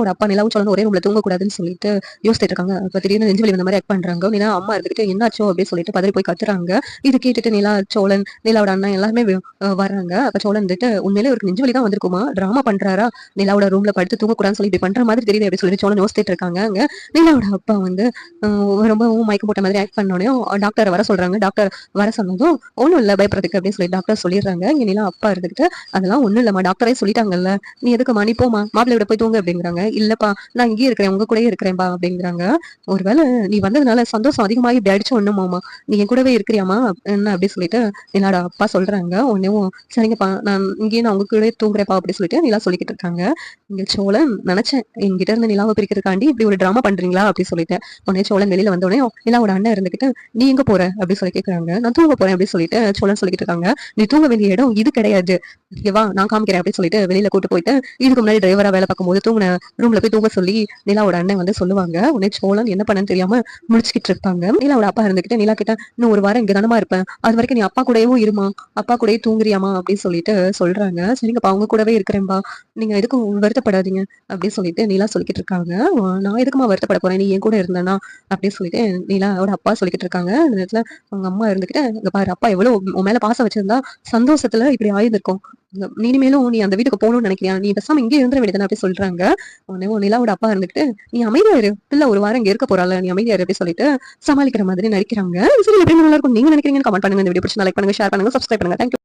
நிலாவோட அப்பா நிலாவும் சோழன் ஒரே ரூம்ல தூங்கக்கூடாதுன்னு சொல்லிட்டு யோசிச்சுட்டு இருக்காங்க. அப்ப திடீர்னு நெஞ்சு வலி வந்த மாதிரி ஆக்ட் பண்றாங்க. நிலா அம்மா இருந்துகிட்டு என்னாச்சோ அப்படின்னு சொல்லிட்டு பதறி போய் கத்துறாங்க. இது கேட்டுட்டு நிலா, சோழன், நிலாவோட அண்ணன் எல்லாருமே வராங்க. அப்ப சோழன் வந்துட்டு உண்மையிலே ஒரு நெஞ்சு வலி தான் வந்திருக்குமா, டிராமா பண்றாரா, நிலாவோட ரூம்ல படுத்து தூங்கக்கூடாதுன்னு சொல்லி இப்படி பண்ற மாதிரி தெரியுது அப்படின்னு சொல்லி சோழன் யோசிச்சுட்டு இருக்காங்க. அங்க நிலாவோட அப்பா வந்து ரொம்பவும் மயக்கம் போட்ட மாதிரி ஆக்ட் பண்ணோடனே டாக்டர் வர சொல்றாங்க. டாக்டர் வர சொன்னதும் ஒண்ணும் இல்ல பயப்படுறதுக்கு அப்படின்னு சொல்லி டாக்டர் சொல்லிடுறாங்க. இங்க நிலா அப்பா இருந்துகிட்டு அதெல்லாம் ஒண்ணும் இல்லம்மா, டாக்டரே சொல்லிட்டாங்கல்ல, நீ எதுக்குமா, நீ போமா மாப்பிள்ளை விட போய் தூங்க அப்படிங்கிறாங்க. இல்லப்பா நான் இங்கேயே இருக்கிறேன், உங்க கூடயே இருக்கிறேன்பா அப்படிங்கிறாங்க. ஒருவேளை நீ வந்ததுனால சந்தோஷம் அதிகமாகி இப்படி அடிச்சு ஒண்ணுமாமா, நீ என் கூடவே இருக்கிறியாமா என்ன அப்படி சொல்லிட்டு நிலாட அப்பா சொல்றாங்க. உடனேவும் சரிங்கப்பா நான் இங்கேயே நான் உங்க கூடயே தூங்குறேப்பா அப்படி சொல்லிட்டு நிலா சொல்லிக்கிட்டு இருக்காங்க. இங்க சோழன் நினைச்சேன் என்கிட்ட இருந்து நிலாவை பிரிக்கிறதுக்காண்டி இப்படி ஒரு டிராமா பண்றீங்களா அப்படி சொல்லிட்டு உடனே சோழன் வெளியில வந்த உடனே நிலாவோட அண்ணன் இருந்துகிட்டு நீ எங்க போற அப்படி சொல்லி கேட்கறாங்க. நான் தூங்க போறேன் அப்படின்னு சொல்லிட்டு சோழன் சொல்லிட்டு இருக்காங்க. நீ தூங்க வேண்டிய இடம் இது கிடையாது, வா நான் காமிக்கிறேன் அப்படின்னு சொல்லிட்டு வெளியில கூட்டு போயிட்டு இதுக்கு முன்னாடி டிரைவரா வேலை பார்க்கும்போது தூங்கின ரூம்ல போய் தூங்க சொல்லி நிலாவோட அண்ணன் வந்து சொல்லுவாங்க. உடனே சோழன் என்ன பண்ணன்னு தெரியாம முடிச்சுக்கிட்டு இருப்பாங்க. நிலாவோட அப்பா இருந்துகிட்டு நிலா கிட்ட இன்னும் ஒரு வாரம் இங்க தானமா இருப்பேன், அது வரைக்கும் நீ அப்பா கூடயும் இருமா, அப்பா கூடயே தூங்குறியாமா அப்படின்னு சொல்லிட்டு சொல்றாங்க. சரிங்கப்பா அவங்க கூடவே இருக்கிறேன்பா, நீங்க எதுக்கும் வருத்தப்படாதீங்க அப்படின்னு சொல்லிட்டு நிலா சொல்லிக்கிட்டு இருக்காங்க. நான் எதுக்குமா வருத்தப்பட போறேன், நீ என் கூட இருந்தேன்னா அப்படின்னு சொல்லிட்டு நிலாவோட அப்பா சொல்லிக்கிட்டு இருக்காங்க. அந்த நேரத்துல அவங்க அம்மா இருந்துகிட்டு இங்க பாரு அப்பா எவ்வளவு உன் மேல பாசம் வச்சிருந்தா சந்தோஷத்துல இப்படி ஆயிருந்திருக்கும், இனிமேலும் நீ அந்த வீட்டுக்கு போகணும்னு நினைக்கிறியா, நீ பேசாம இங்கே இருந்துட வேண்டியதானே அப்படி சொல்றாங்க. உடனே நிலாவோட அப்பா இருந்துகிட்டு நீ அமைதியா இரு, இல்ல ஒரு வாரம் இங்க இருக்க போறாள், நீ அமைதியா இரு அப்படி சொல்லிட்டு சமாளிக்கிற மாதிரி நடிக்கிறாங்க. சரி எப்படி நல்லா இருக்கும் நீங்க நினைக்கிறீங்கன்னு கமெண்ட் பண்ணுங்க. இந்த வீடியோ பிடிச்சா லைக் பண்ணுங்க, ஷேர் பண்ணுங்க, சப்ஸ்கிரைப் பண்ணுங்க. தேங்க்யூ.